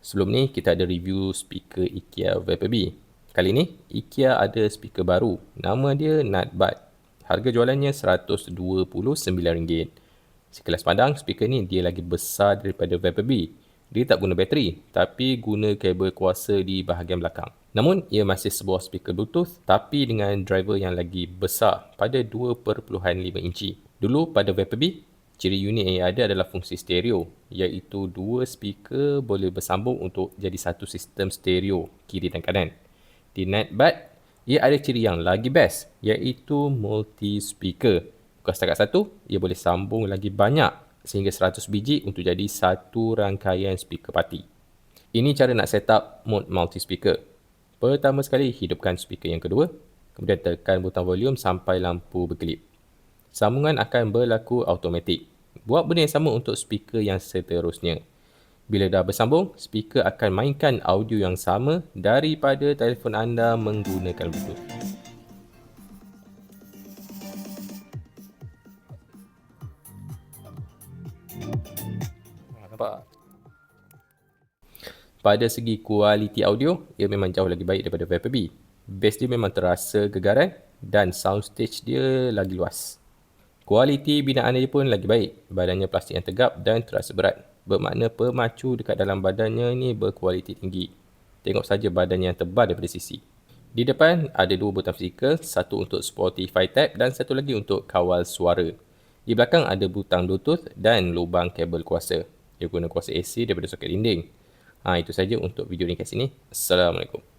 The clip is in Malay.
Sebelum ni kita ada review speaker IKEA Vapor B. Kali ni IKEA ada speaker baru. Nama dia Nutbud. Harga jualannya RM129. Sekelas pandang, speaker ni dia lagi besar daripada Vapor B. Dia tak guna bateri, tapi guna kabel kuasa di bahagian belakang. Namun, ia masih sebuah speaker Bluetooth tapi dengan driver yang lagi besar pada 2.5 inci. Dulu pada Vapor B, ciri unik yang ada adalah fungsi stereo, iaitu dua speaker boleh bersambung untuk jadi satu sistem stereo kiri dan kanan. Di Nutbud, ia ada ciri yang lagi best, iaitu multi-speaker. Bukan setakat satu, ia boleh sambung lagi banyak sehingga 100 biji untuk jadi satu rangkaian speaker party. Ini cara nak set up mode multi-speaker. Pertama sekali, hidupkan speaker yang kedua, kemudian tekan butang volume sampai lampu berkelip. Sambungan akan berlaku automatik. Buat benda yang sama untuk speaker yang seterusnya. Bila dah bersambung, speaker akan mainkan audio yang sama daripada telefon anda menggunakan Bluetooth. Nampak? Pada segi kualiti audio, ia memang jauh lagi baik daripada Vapor B. Bass dia memang terasa gegaran dan soundstage dia lagi luas. Kualiti binaan dia pun lagi baik. Badannya plastik yang tegap dan terasa berat. Bermakna pemacu dekat dalam badannya ni berkualiti tinggi. Tengok saja badannya yang tebal daripada sisi. Di depan ada dua butang fizikal, satu untuk Spotify tab dan satu lagi untuk kawal suara. Di belakang ada butang Bluetooth dan lubang kabel kuasa. Dia guna kuasa AC daripada soket dinding. Itu saja untuk video ni kat sini. Assalamualaikum.